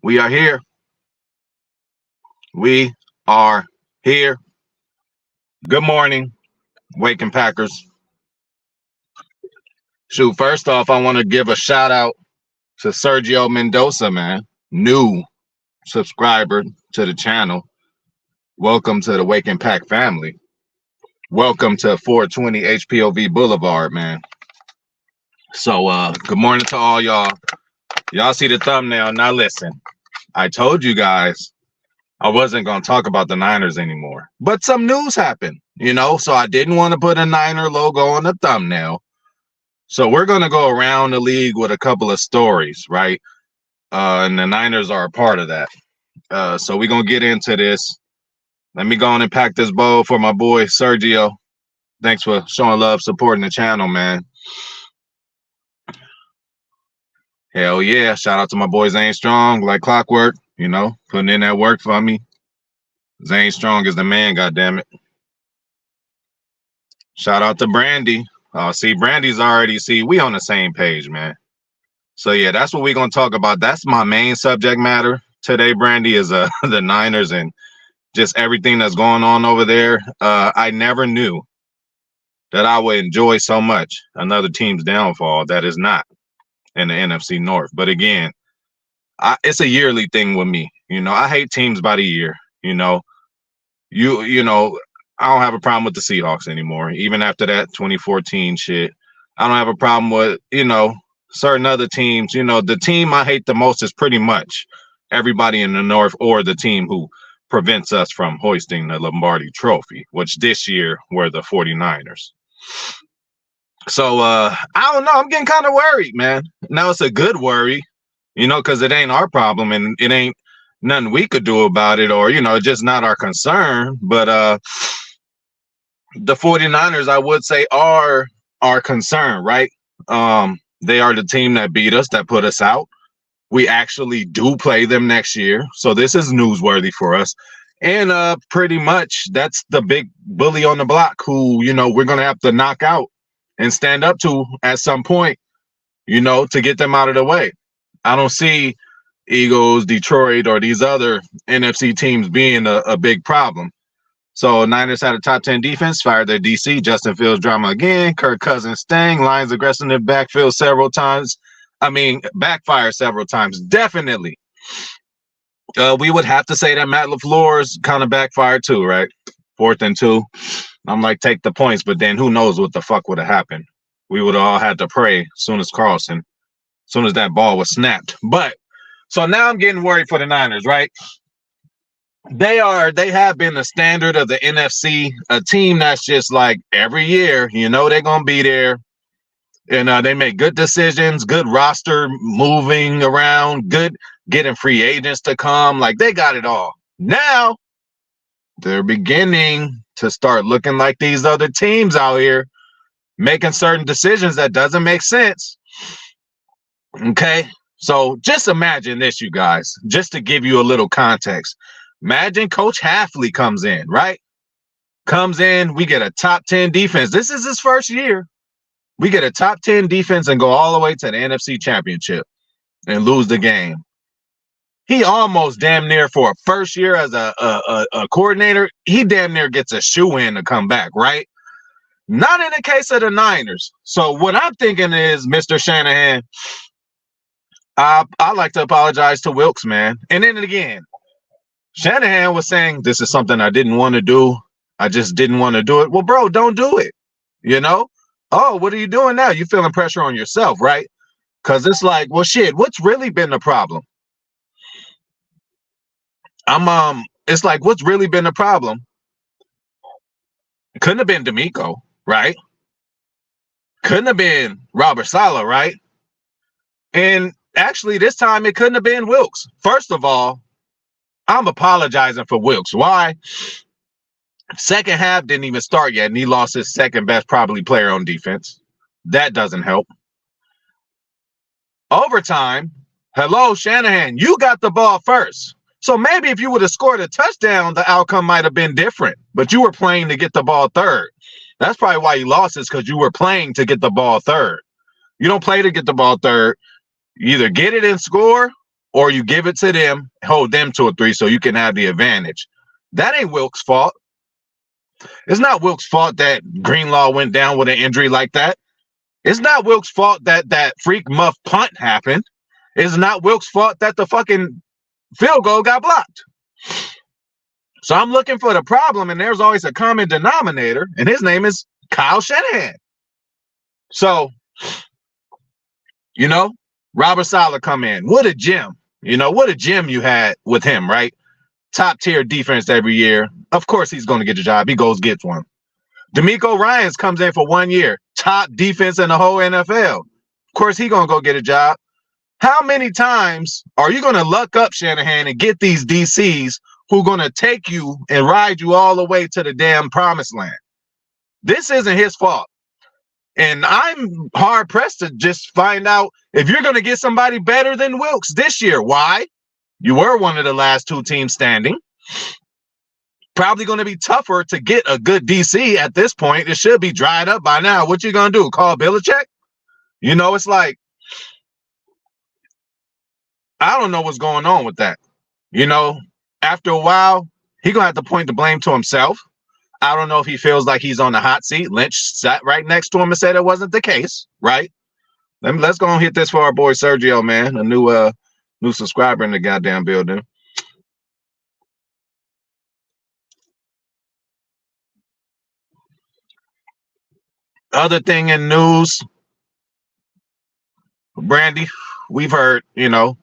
We are here. We are here. Good morning, Waking Packers. Shoot, first off, I want to give a shout out to Sergio Mendoza, man. New subscriber to the channel. Welcome to the Waking Pack family. Welcome to 420 HPOV Boulevard, man. So, good morning to all y'all. Y'all see the thumbnail. Now, listen, I told you guys I wasn't going to talk about the Niners anymore. But some news happened, so I didn't want to put a Niner logo on the thumbnail. So we're going to go around the league with a couple of stories, right? And the Niners are a part of that. So we're going to get into this. Let me go on and pack this bowl for my boy, Sergio. Thanks for showing love, supporting the channel, man. Hell yeah. Shout out to my boy, Zane Strong, like clockwork, putting in that work for me. Zane Strong is the man, goddammit. Shout out to Brandy. Brandy's already, we on the same page, man. So, yeah, that's what we're going to talk about. That's my main subject matter today, Brandy, is the Niners and just everything that's going on over there. I never knew that I would enjoy so much another team's downfall that is not in the NFC North. But, again, it's a yearly thing with me. I hate teams by the year, I don't have a problem with the Seahawks anymore. Even after that 2014 shit, I don't have a problem with, certain other teams. The team I hate the most is pretty much everybody in the North or the team who prevents us from hoisting the Lombardi Trophy, which this year were the 49ers. So, I don't know. I'm getting kind of worried, man. Now, it's a good worry, because it ain't our problem and it ain't nothing we could do about it or, just not our concern. But, the 49ers, I would say, are our concern, right? They are the team that beat us, that put us out. We actually do play them next year. So this is newsworthy for us. And pretty much that's the big bully on the block who, we're going to have to knock out and stand up to at some point, to get them out of the way. I don't see Eagles, Detroit, or these other NFC teams being a big problem. So Niners had a top 10 defense, fired their DC, Justin Fields drama again, Kirk Cousins sting, Lions aggressive in the backfield several times. Backfire several times, definitely. We would have to say that Matt LaFleur's kind of backfired too, right? 4th and 2. I'm like, take the points, but then who knows what the fuck would have happened. We would have all had to pray as soon as that ball was snapped. But, so now I'm getting worried for the Niners, right? They have been the standard of the NFC, a team that's just like every year, they're going to be there. And they make good decisions, good roster moving around, good getting free agents to come. Like, they got it all. Now, they're beginning to start looking like these other teams out here, making certain decisions that doesn't make sense. Okay? So just imagine this, you guys, just to give you a little context. Imagine Coach Hafley comes in, right? Comes in, we get a top 10 defense. This is his first year. We get a top 10 defense and go all the way to the NFC Championship and lose the game. He almost damn near for a first year as a coordinator, he damn near gets a shoe-in to come back, right? Not in the case of the Niners. So what I'm thinking is, Mr. Shanahan, I like to apologize to Wilks, man. And then again, Shanahan was saying, this is something I didn't want to do. I just didn't want to do it. Well, bro, don't do it. Oh, what are you doing now? You feeling pressure on yourself, right? Because it's like, well, shit, what's really been the problem? It's like, what's really been the problem? Couldn't have been D'Amico, right? Couldn't have been Robert Saleh, right? And actually, this time it couldn't have been Wilks. First of all, I'm apologizing for Wilks. Why? Second half didn't even start yet, and he lost his second best probably player on defense. That doesn't help. Overtime, hello, Shanahan, you got the ball first. So maybe if you would have scored a touchdown, the outcome might have been different. But you were playing to get the ball third. That's probably why you lost, is because you were playing to get the ball third. You don't play to get the ball third. You either get it and score, or you give it to them, hold them to a 3 so you can have the advantage. That ain't Wilkes' fault. It's not Wilkes' fault that Greenlaw went down with an injury like that. It's not Wilkes' fault that that freak muff punt happened. It's not Wilkes' fault that the fucking field goal got blocked. So I'm looking for the problem, and there's always a common denominator, and his name is Kyle Shanahan. So, you know, Robert Saleh come in. What a gem. You know, what a gem you had with him, right? Top tier defense every year. Of course he's going to get the job. He goes gets one. DeMeco Ryans comes in for 1 year. Top defense in the whole NFL. Of course he's going to go get a job. How many times are you going to luck up Shanahan and get these DCs who are going to take you and ride you all the way to the damn promised land? This isn't his fault. And I'm hard pressed to just find out if you're going to get somebody better than Wilkes this year. Why? You were one of the last 2 teams standing. Probably going to be tougher to get a good DC at this point. It should be dried up by now. What you going to do? Call Belichick? You know, it's like, I don't know what's going on with that. You know, after a while, he's going to have to point the blame to himself. I don't know if he feels like he's on the hot seat. Lynch sat right next to him and said it wasn't the case, right? Let's go and hit this for our boy Sergio, man, a new subscriber in the goddamn building. Other thing in news, Brandy, we've heard, you know,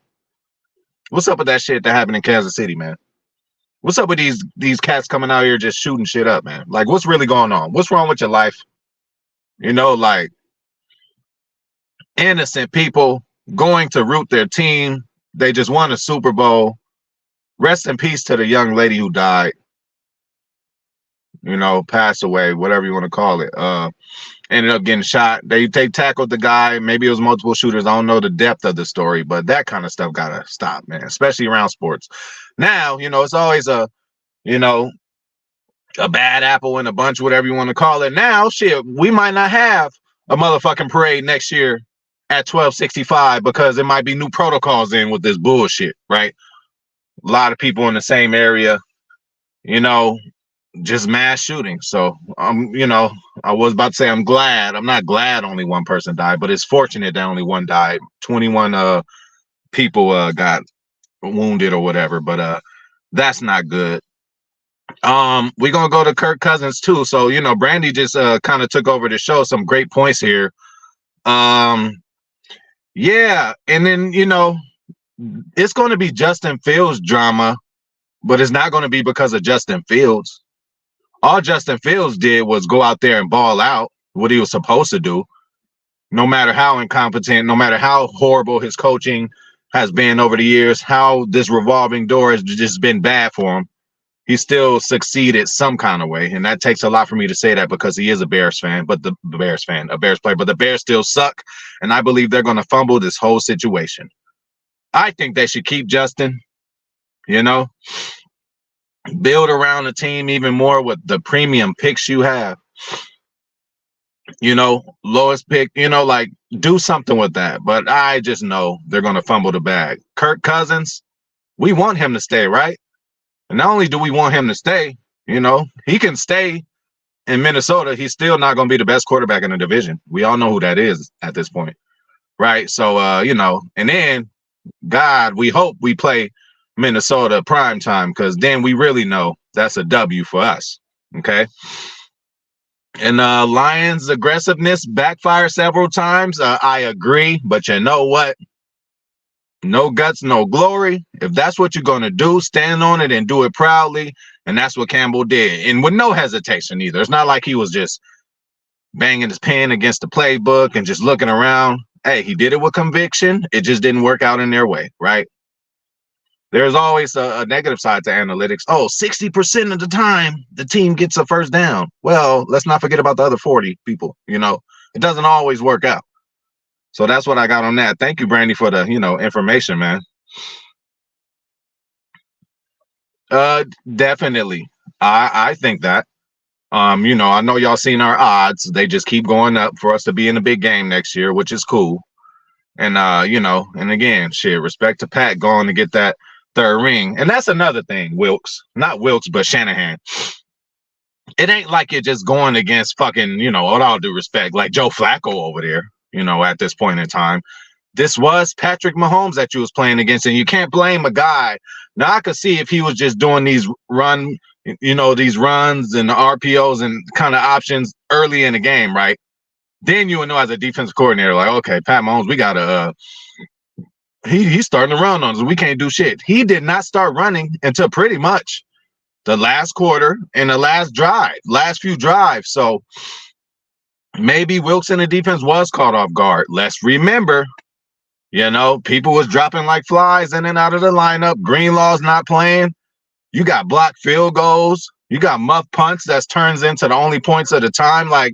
what's up with that shit that happened in Kansas City, man? What's up with these cats coming out here just shooting shit up, man? Like, what's really going on? What's wrong with your life? You know, like, innocent people going to root their team. They just won a Super Bowl. Rest in peace to the young lady who died. You know, passed away, whatever you want to call it. Ended up getting shot. They tackled the guy. Maybe it was multiple shooters. I don't know the depth of the story, but that kind of stuff gotta stop, man, especially around sports. Now, you know, it's always a bad apple in a bunch, whatever you want to call it. Now, shit, we might not have a motherfucking parade next year at 1265 because there might be new protocols in with this bullshit, right? A lot of people in the same area, you know, just mass shooting. So you know, I was about to say I'm glad. I'm not glad only one person died, but it's fortunate that only one died. 21 people got wounded or whatever, but that's not good. We're gonna go to Kirk Cousins too. So, you know, Brandy just kind of took over the show. Some great points here. Yeah, and then, you know, it's going to be Justin Fields drama, but it's not going to be because of Justin Fields. All Justin Fields did was go out there and ball out what he was supposed to do. No matter how incompetent, no matter how horrible his coaching has been over the years, how this revolving door has just been bad for him, he still succeeded some kind of way. And that takes a lot for me to say that because he is a Bears fan, but a Bears player, but the Bears still suck. And I believe they're going to fumble this whole situation. I think they should keep Justin, you know, build around the team even more with the premium picks you have, you know, lowest pick, you know, like do something with that. But I just know they're going to fumble the bag. Kirk Cousins, we want him to stay, right? And not only do we want him to stay, you know, he can stay in Minnesota. He's still not going to be the best quarterback in the division. We all know who that is at this point, right? So, you know, and then, God, we hope we play Minnesota prime time because then we really know that's a W for us, okay? And Lions' aggressiveness backfired several times. I agree, but you know what? No guts, no glory. If that's what you're going to do, stand on it and do it proudly. And that's what Campbell did. And with no hesitation either. It's not like he was just banging his pen against the playbook and just looking around. Hey, he did it with conviction. It just didn't work out in their way, right? There's always a negative side to analytics. Oh, 60% of the time, the team gets a first down. Well, let's not forget about the other 40 people. You know, it doesn't always work out. So that's what I got on that. Thank you, Brandy, for the, you know, information, man. Definitely. I think that. You know, I know y'all seen our odds. They just keep going up for us to be in the big game next year, which is cool. And and again, shit, respect to Pat going to get that third ring. And that's another thing, Wilkes. Not Wilkes, but Shanahan. It ain't like you're just going against fucking, with all due respect, like Joe Flacco over there, at this point in time. This was Patrick Mahomes that you was playing against, and you can't blame a guy. Now, I could see if he was just doing these runs and the RPOs and kind of options early in the game, right? Then you would know as a defensive coordinator, like, okay, Pat Mahomes, we gotta he's starting to run on us. We can't do shit. He did not start running until pretty much the last quarter and the last few drives. So maybe Wilkes in the defense was caught off guard. Let's remember, people was dropping like flies in and out of the lineup. Greenlaw's not playing. You got blocked field goals. You got muff punts that turns into the only points of the time. Like,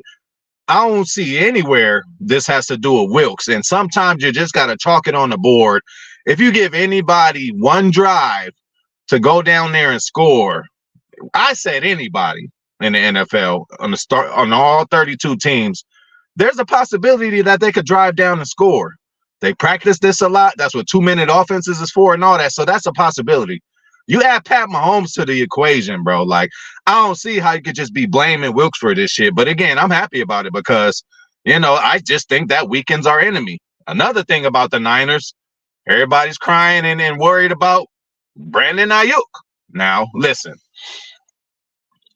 I don't see anywhere this has to do with Wilkes. And sometimes you just got to chalk it on the board. If you give anybody one drive to go down there and score, I said anybody in the NFL on all 32 teams, there's a possibility that they could drive down and score. They practice this a lot. That's what 2-minute offenses is for and all that. So that's a possibility. You add Pat Mahomes to the equation, bro. Like, I don't see how you could just be blaming Wilkes for this shit. But again, I'm happy about it because, I just think that weakens our enemy. Another thing about the Niners, everybody's crying and worried about Brandon Ayuk. Now, listen,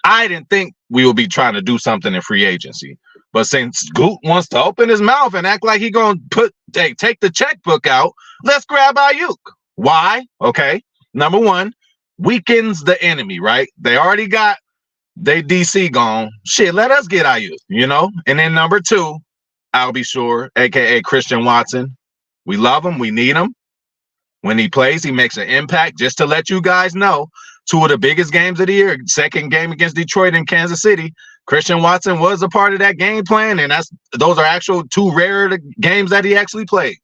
I didn't think we would be trying to do something in free agency. But since Goot wants to open his mouth and act like he going to take the checkbook out, let's grab Ayuk. Why? Okay. Number one, weakens the enemy, right? They already got they DC gone. Shit, let us get Ayuk, And then number two, I'll be sure, aka Christian Watson. We love him. We need him. When he plays, he makes an impact. Just to let you guys know, two of the biggest games of the year, second game against Detroit and Kansas City, Christian Watson was a part of that game plan, and those are actual two rare games that he actually played.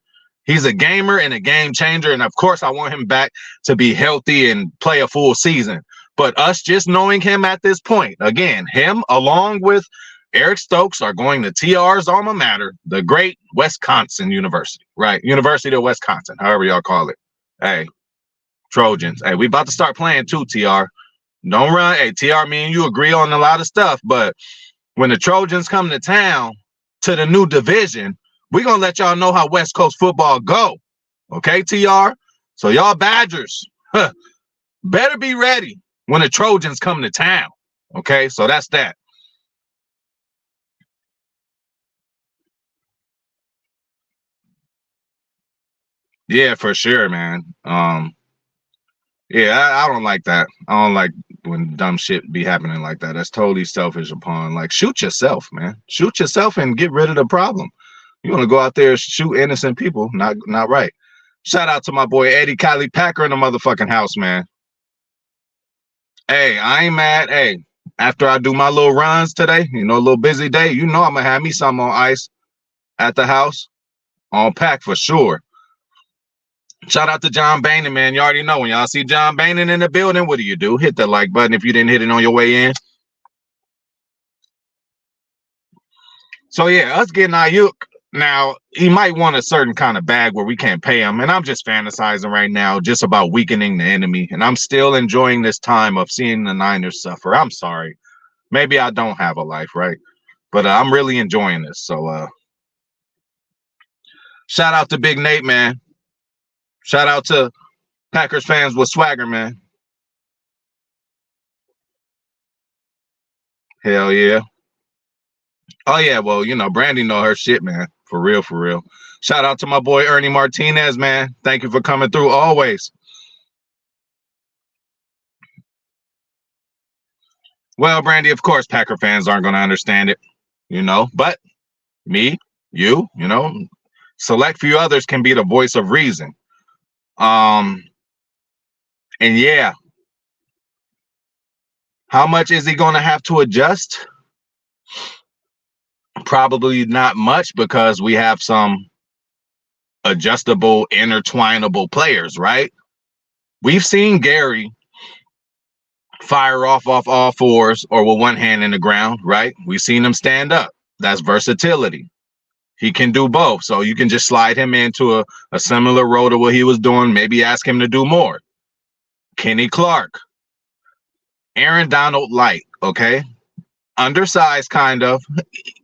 He's a gamer and a game changer, and of course, I want him back to be healthy and play a full season. But us just knowing him at this point, again, him along with Eric Stokes are going to TR's alma mater, the great Wisconsin University, right? University of Wisconsin, however y'all call it. Hey, Trojans. Hey, we about to start playing too, TR. Don't run. Hey, TR, me and you agree on a lot of stuff, but when the Trojans come to town to the new division, we're going to let y'all know how West Coast football go. Okay, TR? So y'all Badgers, better be ready when the Trojans come to town. Okay, so that's that. Yeah, for sure, man. Yeah, I don't like that. I don't like when dumb shit be happening like that. That's totally selfish upon, like, shoot yourself, man. Shoot yourself and get rid of the problem. You want to go out there and shoot innocent people? Not right. Shout out to my boy Eddie Kylie Packer in the motherfucking house, man. Hey, I ain't mad. Hey, after I do my little runs today, a little busy day, I'm gonna have me some on ice at the house on pack for sure. Shout out to John Bainon, man. You already know when y'all see John Bainon in the building, what do? Hit the like button if you didn't hit it on your way in. So yeah, us getting Ayuk. Now, he might want a certain kind of bag where we can't pay him. And I'm just fantasizing right now just about weakening the enemy. And I'm still enjoying this time of seeing the Niners suffer. I'm sorry. Maybe I don't have a life, right? But I'm really enjoying this. So shout out to Big Nate, man. Shout out to Packers fans with swagger, man. Hell yeah. Oh, yeah. Well, Brandy know her shit, man. For real, for real. Shout out to my boy Ernie Martinez, man. Thank you for coming through always. Well, Brandy, of course, Packer fans aren't going to understand it, but me, you, select few others can be the voice of reason. And yeah, how much is he going to have to adjust? Probably not much because we have some adjustable, intertwinable players, right? We've seen Gary fire off all fours or with one hand in the ground, right? We've seen him stand up. That's versatility. He can do both. So you can just slide him into a similar role to what he was doing. Maybe ask him to do more. Kenny Clark, Aaron Donald light, okay? Undersized, kind of.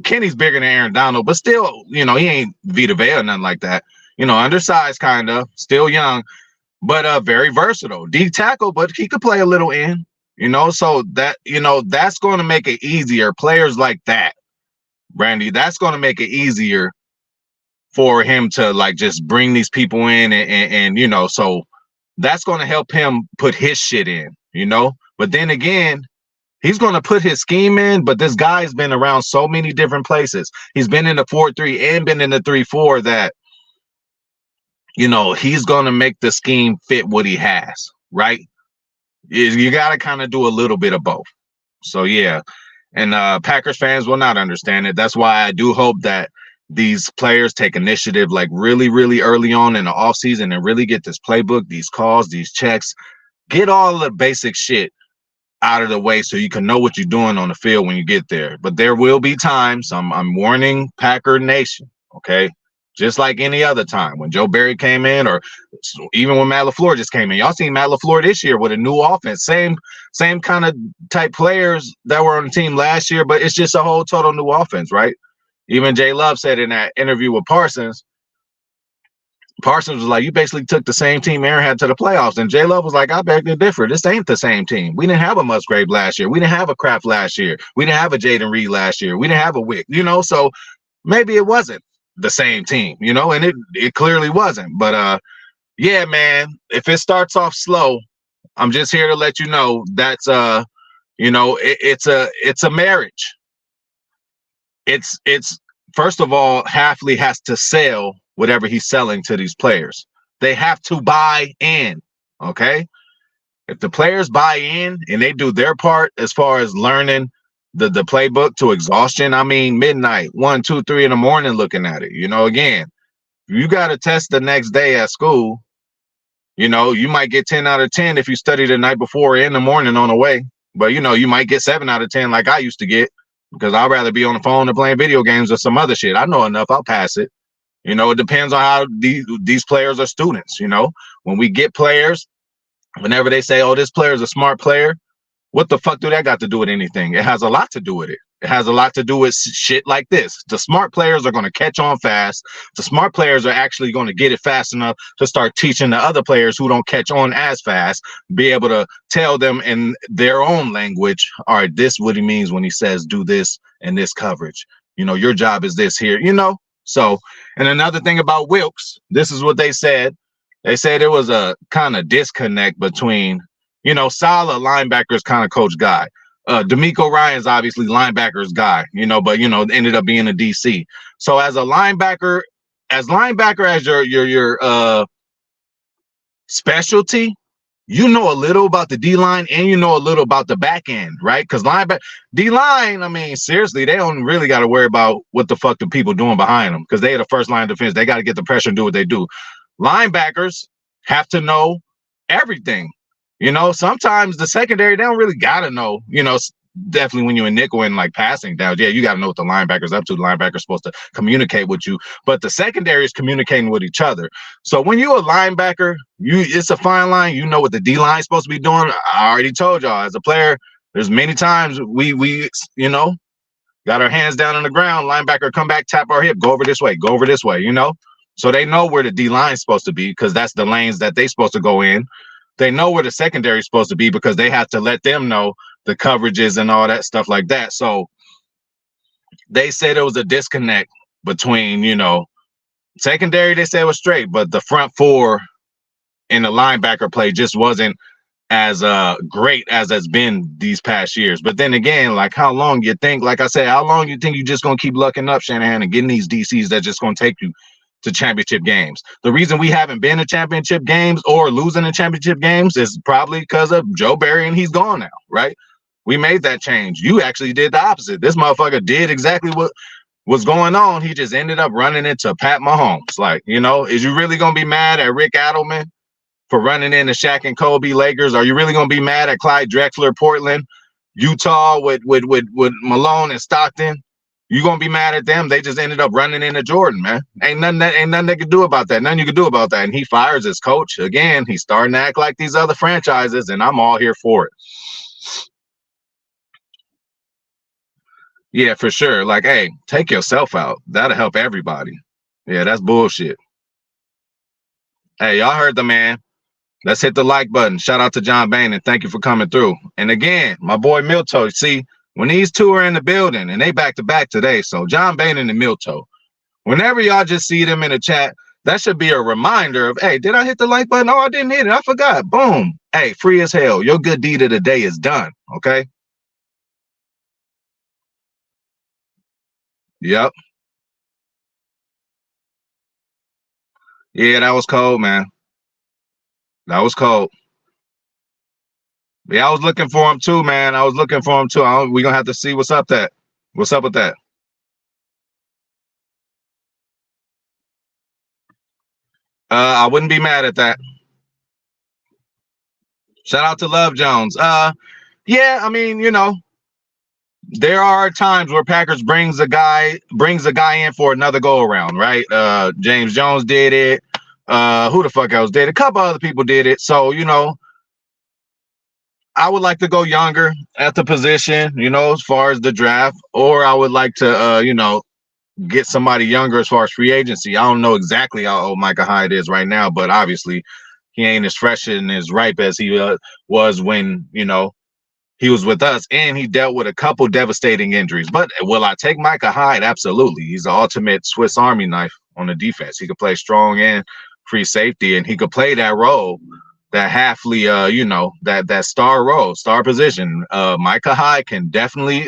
Kenny's bigger than Aaron Donald, but still, he ain't Vita Vea or nothing like that. Undersized, kind of. Still young, but very versatile. D tackle, but he could play a little in. So that, that's going to make it easier. Players like that, Brandy, that's going to make it easier for him to like just bring these people in and so that's going to help him put his shit in, But then again, he's going to put his scheme in, but this guy's been around so many different places. He's been in the 4-3 and been in the 3-4 that, he's going to make the scheme fit what he has, right? You got to kind of do a little bit of both. So, yeah. And Packers fans will not understand it. That's why I do hope that these players take initiative like really, really early on in the offseason and really get this playbook, these calls, these checks, get all the basic shit out of the way so you can know what you're doing on the field when you get there. But there will be times, I'm warning Packer Nation, okay? Just like any other time when Joe Barry came in or even when Matt LaFleur just came in. Y'all seen Matt LaFleur this year with a new offense. Same kind of type players that were on the team last year, but it's just a whole total new offense, right? Even Jay Love said in that interview with Parsons was like, you basically took the same team Aaron had to the playoffs. And Jay Love was like, I beg to differ. This ain't the same team. We didn't have a Musgrave last year. We didn't have a Kraft last year. We didn't have a Jaden Reed last year. We didn't have a Wick, so maybe it wasn't the same team, and it clearly wasn't. But yeah, man, if it starts off slow, I'm just here to let you know that's it's a marriage. It's first of all, Hafley has to sell whatever he's selling to these players. They have to buy in, okay? If the players buy in and they do their part as far as learning the playbook to exhaustion, I mean, midnight, 1, 2, 3 in the morning looking at it, again, you got to test the next day at school. You might get 10 out of 10 if you study the night before or in the morning on the way. But, you might get 7 out of 10 like I used to get because I'd rather be on the phone or playing video games or some other shit. I know enough. I'll pass it. It depends on how these players are students. When we get players, whenever they say, oh, this player is a smart player, what the fuck do that got to do with anything? It has a lot to do with it. It has a lot to do with shit like this. The smart players are going to catch on fast. The smart players are actually going to get it fast enough to start teaching the other players who don't catch on as fast, be able to tell them in their own language, all right, this is what he means when he says do this and this coverage. Your job is this here, So, and another thing about Wilks, this is what they said. They said there was a kind of disconnect between, Saleh, linebacker's kind of coach guy. D'Amico Ryan's obviously linebacker's guy, but ended up being a DC. So as a linebacker, as your specialty, a little about the D-line and a little about the back end, right? Because D-line, I mean, seriously, they don't really got to worry about what the fuck the people doing behind them because they are the first line of defense. They got to get the pressure and do what they do. Linebackers have to know everything. Sometimes the secondary, they don't really got to know, definitely when you're in nickel and like passing down. Yeah, you got to know what the linebacker's up to. The linebacker's supposed to communicate with you, but the secondary is communicating with each other. So when you're a linebacker, it's a fine line. You know what the D-line is supposed to be doing. I already told y'all as a player, there's many times we got our hands down on the ground. Linebacker come back, tap our hip, go over this way. So they know where the D-line is supposed to be because that's the lanes that they're supposed to go in. They know where the secondary is supposed to be because they have to let them know the coverages and all that stuff like that. So they said there was a disconnect between, secondary, they said was straight, but the front four in the linebacker play just wasn't as great as it's been these past years. But then again, like how long you think, like I said, how long you think you're just going to keep lucking up, Shanahan, and getting these DCs that's just going to take you to championship games? The reason we haven't been to championship games or losing in championship games is probably because of Joe Barry and he's gone now, right? We made that change. You actually did the opposite. This motherfucker did exactly what was going on. He just ended up running into Pat Mahomes. Like, is you really going to be mad at Rick Adelman for running into Shaq and Kobe Lakers? Are you really going to be mad at Clyde Drexler, Portland, Utah with Malone and Stockton? You gonna be mad at them? They just ended up running into Jordan, man. Ain't nothing they could do about that. Nothing you could do about that. And he fires his coach again. He's starting to act like these other franchises, and I'm all here for it. Yeah, for sure. Like, hey, take yourself out. That'll help everybody. Yeah, that's bullshit. Hey, y'all heard the man. Let's hit the like button. Shout out to John Bain and thank you for coming through. And again, my boy Milto. See, when these two are in the building and they back to back today, so John Bain and Milto. Whenever y'all just see them in the chat, that should be a reminder of, hey, did I hit the like button? Oh, I didn't hit it. I forgot. Boom. Hey, free as hell. Your good deed of the day is done. Okay. Yep. Yeah, that was cold, man. That was cold. Yeah, I was looking for him too, man. I was looking for him too. We're gonna have to see what's up What's up with that? I wouldn't be mad at that. Shout out to Love Jones. Yeah, I mean, you know, there are times where Packers brings a guy in for another go around, right? James Jones did it. Who the fuck else did it? A couple other people did it. So, you know, I would like to go younger at the position, you know, as far as the draft, or I would like to, you know, get somebody younger as far as free agency. I don't know exactly how old Micah Hyde is right now, but obviously he ain't as fresh and as ripe as he was when, you know, he was with us, and he dealt with a couple devastating injuries. But will I take Micah Hyde? Absolutely. He's the ultimate Swiss Army knife on the defense. He could play strong and free safety, and he could play that role, that halfly, you know, that star role, star position. Micah Hyde can definitely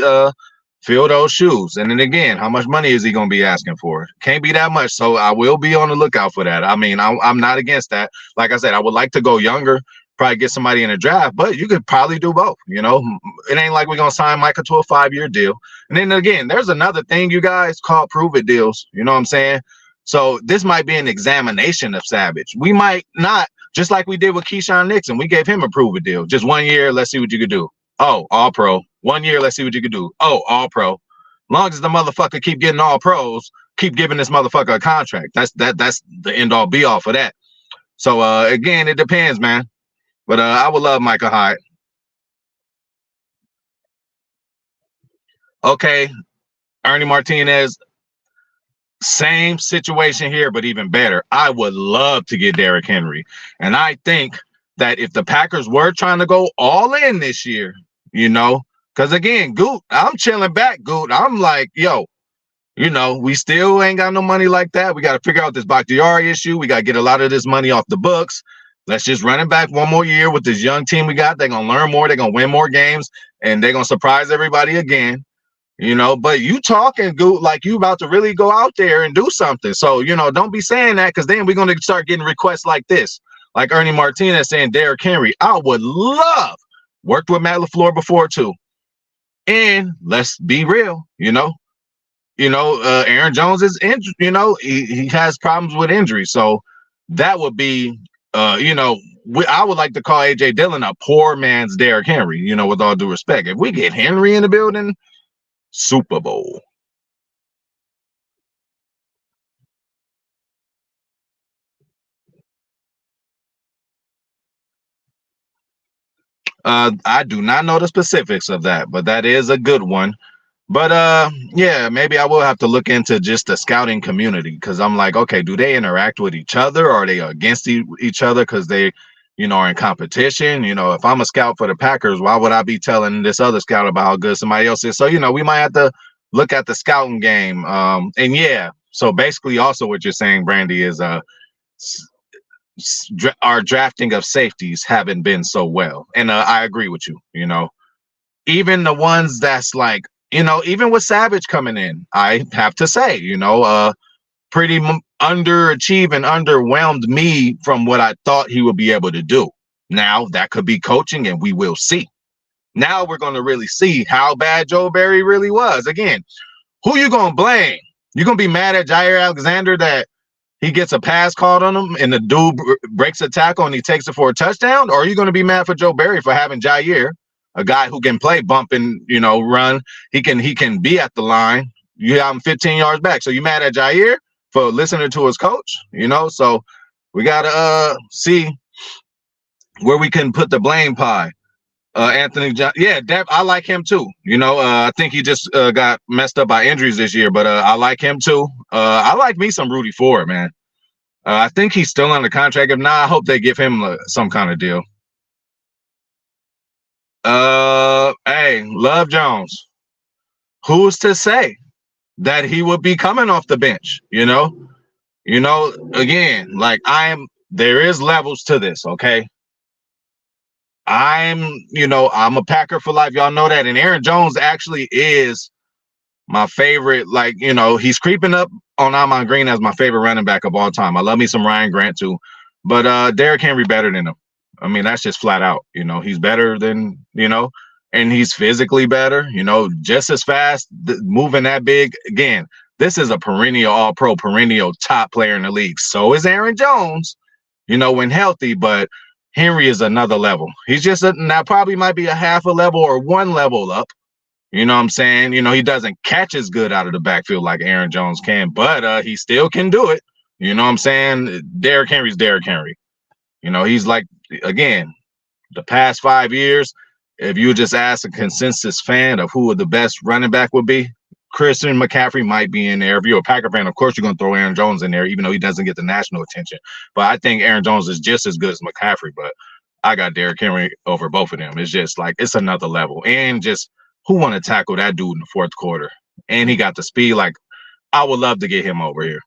fill those shoes. And then again, how much money is he going to be asking for? Can't be that much. So I will be on the lookout for that. I mean, I'm not against that. Like I said, I would like to go younger, probably get somebody in a draft, but you could probably do both. You know, it ain't like we're going to sign Micah to a 5-year deal. And then again, there's another thing, you guys, called prove it deals. You know what I'm saying? So this might be an examination of Savage. We might not, just like we did with Keyshawn Nixon. We gave him a prove it deal. Just 1 year. Let's see what you could do. Oh, all pro. 1 year. Let's see what you could do. Oh, all pro. Long as the motherfucker keep getting all pros, keep giving this motherfucker a contract. That's the end all be all for that. So again, it depends, man. But I would love Micah Hyde. Okay, Ernie Martinez, same situation here, but even better. I would love to get Derrick Henry. And I think that if the Packers were trying to go all in this year, you know, because again, Goot, I'm chilling back, Goot. I'm like, yo, you know, we still ain't got no money like that. We got to figure out this Bakhtiari issue. We got to get a lot of this money off the books. Let's just run it back one more year with this young team we got. They're going to learn more. They're going to win more games, and they're going to surprise everybody again. You know, but you talking, Goot, like you about to really go out there and do something. So, you know, don't be saying that, because then we're going to start getting requests like this. Like Ernie Martinez saying Derrick Henry. I would love. Worked with Matt LaFleur before, too. And let's be real, Aaron Jones is injured. You know, he has problems with injury. So that would be, I would like to call A.J. Dillon a poor man's Derrick Henry, you know, with all due respect. If we get Henry in the building, Super Bowl. I do not know the specifics of that, but that is a good one. But yeah, maybe I will have to look into just the scouting community, because I'm like, okay, do they interact with each other, or are they against each other because they, you know, are in competition? You know, if I'm a scout for the Packers, why would I be telling this other scout about how good somebody else is? So, you know, we might have to look at the scouting game. And yeah, so basically also what you're saying, Brandy, is our drafting of safeties haven't been so well. And I agree with you, you know, even the ones that's like, you know, even with Savage coming in, I have to say, you know, pretty underachieved and underwhelmed me from what I thought he would be able to do. Now that could be coaching, and we will see. Now we're going to really see how bad Joe Barry really was. Again, who you going to blame? You going to be mad at Jaire Alexander that he gets a pass called on him and the dude breaks a tackle and he takes it for a touchdown? Or are you going to be mad for Joe Barry for having Jaire, a guy who can play bump and, you know, run? He can be at the line, You have him 15 yards back. So you mad at Jair for listening to his coach? So we gotta see where we can put the blame pie. Anthony John, yeah, I like him too. I think he just got messed up by injuries this year, but I like him too. I like me some Rudy Ford, man. I think he's still on the contract. If not, I hope they give him some kind of deal. Hey, Love Jones. Who's to say that he would be coming off the bench? Again, like there is levels to this, okay? I'm a Packer for life. Y'all know that. And Aaron Jones actually is my favorite. Like, he's creeping up on Ahman Green as my favorite running back of all time. I love me some Ryan Grant too. But Derrick Henry better than him. I mean, that's just flat out. He's better than, and he's physically better, just as fast, moving that big. Again, this is a perennial all-pro, perennial top player in the league. So is Aaron Jones, when healthy, but Henry is another level. He's just now probably might be a half a level or one level up. You know what I'm saying? He doesn't catch as good out of the backfield like Aaron Jones can, but he still can do it. You know what I'm saying? Derrick Henry's Derrick Henry. He's like, again, the past 5 years, if you just ask a consensus fan of who the best running back would be, Christian McCaffrey might be in there. If you're a Packer fan, of course, you're going to throw Aaron Jones in there, even though he doesn't get the national attention. But I think Aaron Jones is just as good as McCaffrey, but I got Derrick Henry over both of them. It's just like, it's another level. And just who want to tackle that dude in the fourth quarter? And he got the speed. Like, I would love to get him over here.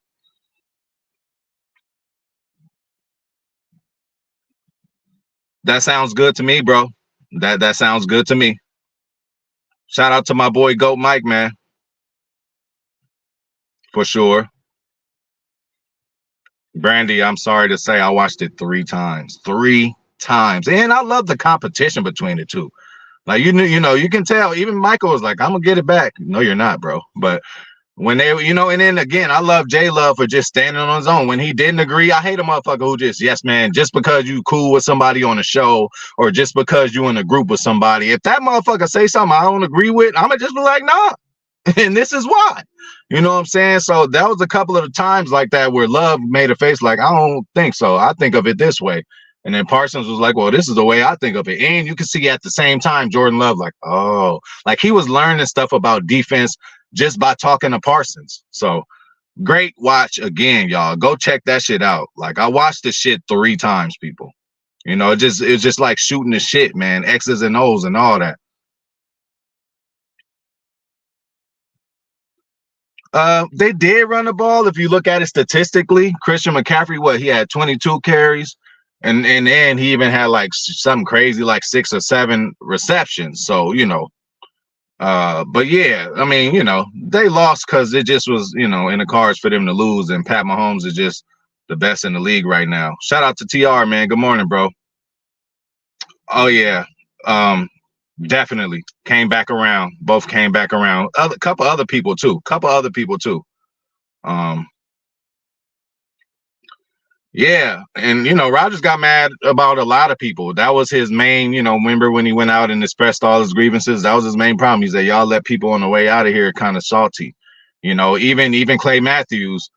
That sounds good to me, bro. That sounds good to me. Shout out to my boy Goat Mike, man. For sure. Brandy, I'm sorry to say I watched it 3 times. 3 times. And I love the competition between the two. Like, you can tell, even Michael was like, I'm going to get it back. No, you're not, bro. But when they, and then again, I love J Love for just standing on his own. When he didn't agree, I hate a motherfucker who just, yes, man, just because you cool with somebody on a show or just because you in a group with somebody, if that motherfucker say something I don't agree with, I'm going to just be like, nah. And this is why. You know what I'm saying? So that was a couple of times like that where Love made a face like, I don't think so. I think of it this way. And then Parsons was like, well, this is the way I think of it. And you can see at the same time, Jordan Love, like, oh, like he was learning stuff about defense just by talking to Parsons. So great watch again, y'all. Go check that shit out. Like, I watched this shit 3 times, people. It's just like shooting the shit, man. X's and O's and all that. They did run the ball. If you look at it statistically, Christian McCaffrey, he had 22 carries. And then he even had like something crazy, like 6 or 7 receptions. So, but yeah, I mean, they lost because it just was, in the cards for them to lose. And Pat Mahomes is just the best in the league right now. Shout out to TR, man. Good morning, bro. Oh yeah. Definitely came back around. Both came back around. Couple other people too. Yeah, and Rodgers got mad about a lot of people. That was his main, remember when he went out and expressed all his grievances? That was his main problem. He said, y'all let people on the way out of here kind of salty. Even Clay Matthews,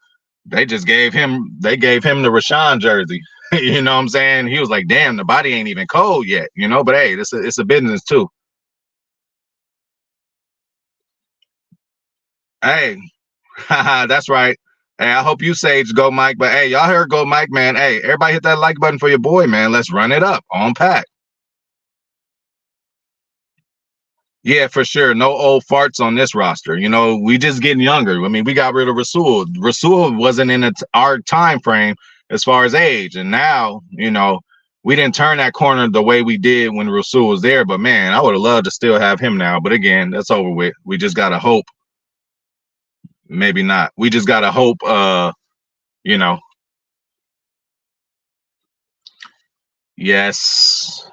they gave him the Rashawn jersey. You know what I'm saying? He was like, damn, the body ain't even cold yet, but hey, it's a business too. Hey, that's right. Hey, I hope you sage Go Mike, but hey, y'all heard Go Mike, man. Hey, everybody hit that like button for your boy, man. Let's run it up on Pack. Yeah, for sure. No old farts on this roster. We just getting younger. I mean, we got rid of Rasul. Rasul wasn't in our time frame as far as age. And now, we didn't turn that corner the way we did when Rasul was there. But man, I would have loved to still have him now. But again, that's over with. We just gotta hope. Maybe not. We just gotta hope. Yes,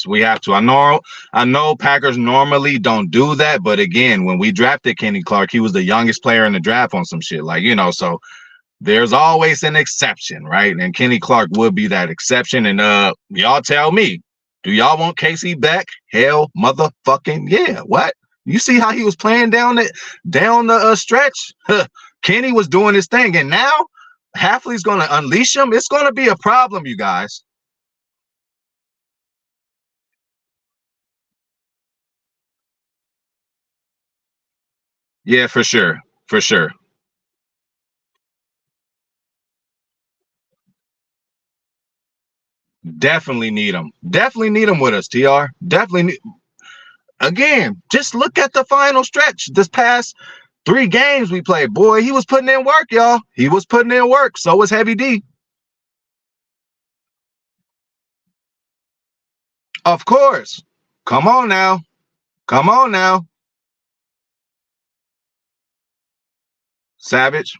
we have to. I know Packers normally don't do that, but again, when we drafted Kenny Clark, he was the youngest player in the draft on some shit. Like, so there's always an exception, right? And Kenny Clark would be that exception. And y'all tell me, do y'all want Casey back? Hell motherfucking yeah. What? You see how he was playing down the stretch? Kenny was doing his thing, and now Hafley's going to unleash him. It's going to be a problem, you guys. Yeah, for sure. For sure. Definitely need him. Definitely need him with us, TR. Definitely need, again, just look at the final stretch. This past 3 games we played. Boy, he was putting in work, y'all. He was putting in work. So was Heavy D. Of course. Come on now. Come on now. Savage.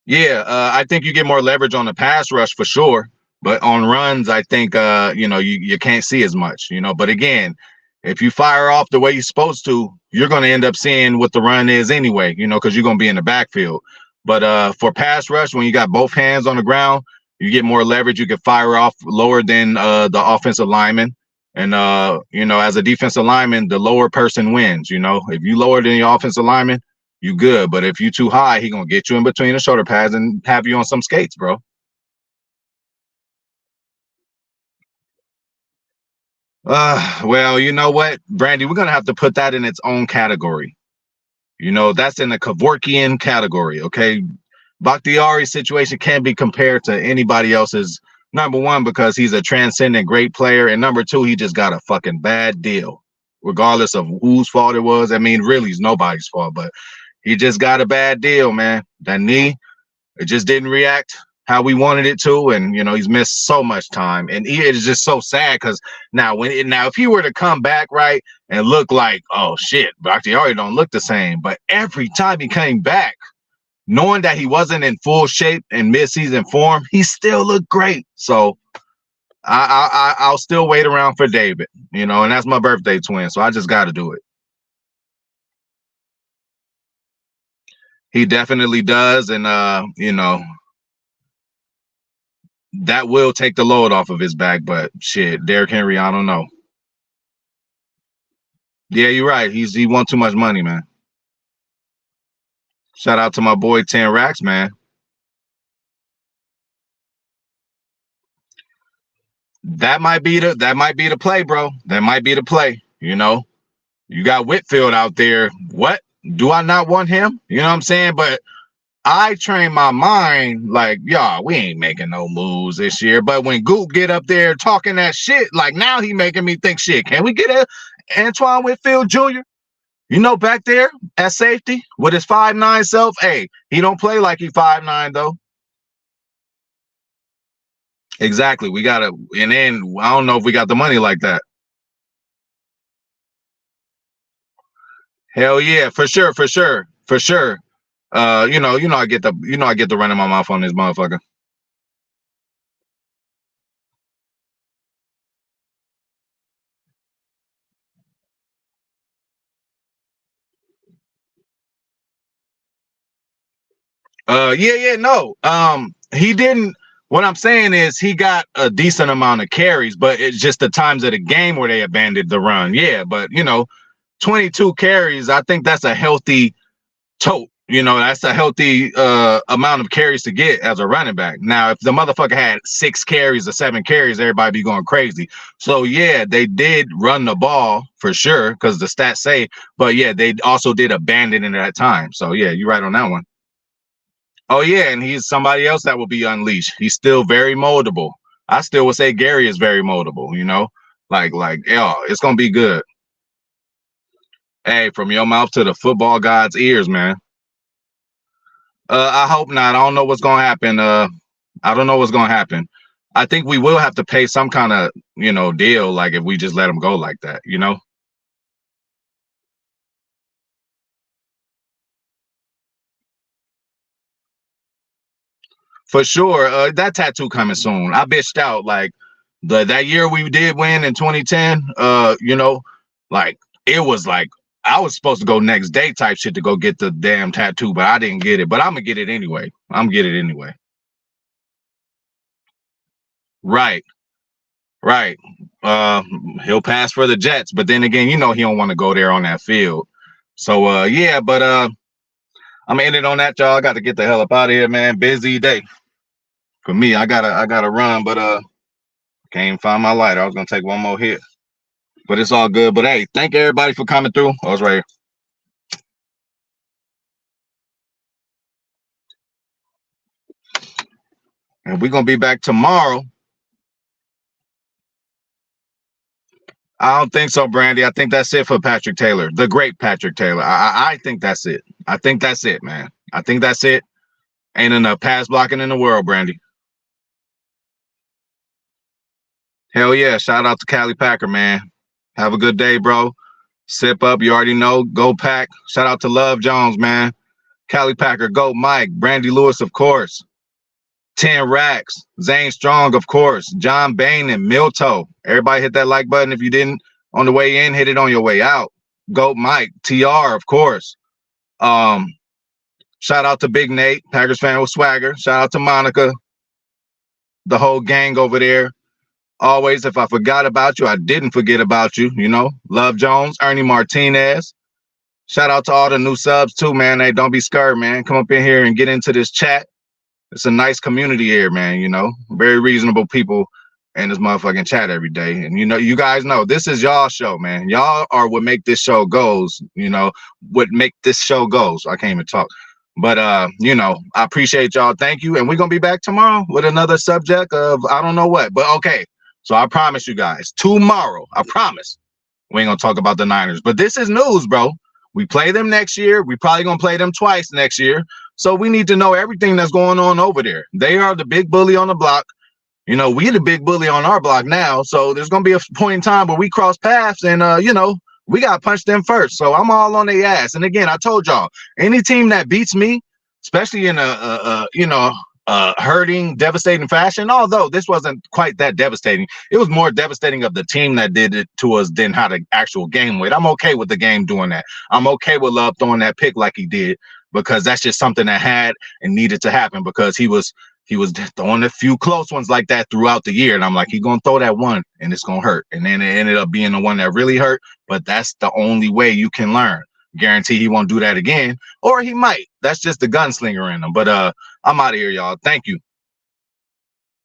Yeah, I think you get more leverage on the pass rush for sure. But on runs, I think you can't see as much, But again, if you fire off the way you're supposed to, you're going to end up seeing what the run is anyway, because you're going to be in the backfield. But for pass rush, when you got both hands on the ground, you get more leverage. You can fire off lower than the offensive lineman. And as a defensive lineman, the lower person wins. If you lower than your offensive lineman, you good. But if you too high, he gonna get you in between the shoulder pads and have you on some skates, bro. Well, you know what, Brandy, we're gonna have to put that in its own category. That's in the Kevorkian category. Okay, Bakhtiari's situation can't be compared to anybody else's. Number one, because he's a transcendent great player, and number two, he just got a fucking bad deal, regardless of whose fault it was. I mean, really, it's nobody's fault, but he just got a bad deal, man. That knee, it just didn't react how we wanted it to, and he's missed so much time, and it is just so sad because now if he were to come back right and look like, oh shit, Bakhtiari don't look the same, but every time he came back, knowing that he wasn't in full shape in midseason form, he still looked great. So I'll still wait around for David, and that's my birthday twin, so I just got to do it. He definitely does, and that will take the load off of his back. But shit, Derrick Henry, I don't know. Yeah, you're right. He wants too much money, man. Shout out to my boy 10 Racks, man. That might be the play, bro. That might be the play. You got Whitfield out there. What? Do I not want him? You know what I'm saying? But I train my mind like, y'all, we ain't making no moves this year. But when Goop get up there talking that shit, like now he making me think, shit, can we get a Antoine Whitfield Jr.? Back there at safety with his 5'9" self. Hey, he don't play like he 5'9" though. Exactly. We gotta, and then I don't know if we got the money like that. Hell yeah, for sure, for sure, for sure. I get the run in my mouth on this motherfucker. Yeah, no. He didn't. What I'm saying is he got a decent amount of carries, but it's just the times of the game where they abandoned the run. Yeah, but 22 carries. I think that's a healthy tote. That's a healthy amount of carries to get as a running back. Now, if the motherfucker had 6 carries or 7 carries, everybody be going crazy. So yeah, they did run the ball for sure because the stats say. But yeah, they also did abandon it at time. So yeah, you're right on that one. Oh yeah, and he's somebody else that will be unleashed. He's still very moldable. I still would say Gary is very moldable. Yeah, it's gonna be good. Hey, from your mouth to the football god's ears, man. I hope not. I don't know what's gonna happen. I don't know what's gonna happen. I think we will have to pay some kind of deal, like if we just let him go like that. For sure. That tattoo coming soon. I bitched out like that year we did win in 2010. Like it was like I was supposed to go next day type shit to go get the damn tattoo, but I didn't get it. But I'm gonna get it anyway. I'm gonna get it anyway. Right. Right. Uh, he'll pass for the Jets, but then again, he don't want to go there on that field. So yeah, but I'm ending on that, y'all. I got to get the hell up out of here, man. Busy day for me. I gotta run, but can't even find my lighter. I was gonna take one more hit, but it's all good. But hey, thank everybody for coming through. I was right here. And we're gonna be back tomorrow. I don't think so, Brandy. I think that's it for Patrick Taylor, the great Patrick Taylor. I think that's it. I think that's it, man. I think that's it. Ain't enough pass blocking in the world, Brandy. Hell yeah. Shout out to Cali Packer, man. Have a good day, bro. Sip up. You already know. Go Pack. Shout out to Love Jones, man. Cali Packer, Go Mike. Brandy Lewis, of course. 10 Racks. Zane Strong, of course. John Bain and Milto. Everybody hit that like button. If you didn't on the way in, hit it on your way out. Go Mike. TR, of course. Shout out to Big Nate, Packers fan with swagger. Shout out to Monica, the whole gang over there. Always, if I forgot about you, I didn't forget about you. Love Jones, Ernie Martinez. Shout out to all the new subs too, man. Hey, don't be scared, man. Come up in here and get into this chat. It's a nice community here, man. Very reasonable people in this motherfucking chat every day. And you guys know this is y'all show, man. Y'all are what make this show goes. What make this show goes. I can't even talk. But I appreciate y'all. Thank you. And we're gonna be back tomorrow with another subject of I don't know what. But okay. So I promise you guys, tomorrow, I promise, we ain't gonna talk about the Niners. But this is news, bro. We play them next year. We probably gonna play them twice next year. So we need to know everything that's going on over there. They are the big bully on the block. We the big bully on our block now. So there's gonna be a point in time where we cross paths, and we gotta punch them first. So I'm all on their ass. And again, I told y'all, any team that beats me, especially in a hurting, devastating fashion, although this wasn't quite that devastating. It was more devastating of the team that did it to us than how the actual game went. I'm okay with the game doing that. I'm okay with Love throwing that pick like he did, because that's just something that had and needed to happen, because he was throwing a few close ones like that throughout the year. And I'm like, he's going to throw that one and it's going to hurt. And then it ended up being the one that really hurt. But that's the only way you can learn. Guarantee he won't do that again, or he might. That's just the gunslinger in him. But I'm out of here, y'all. Thank you.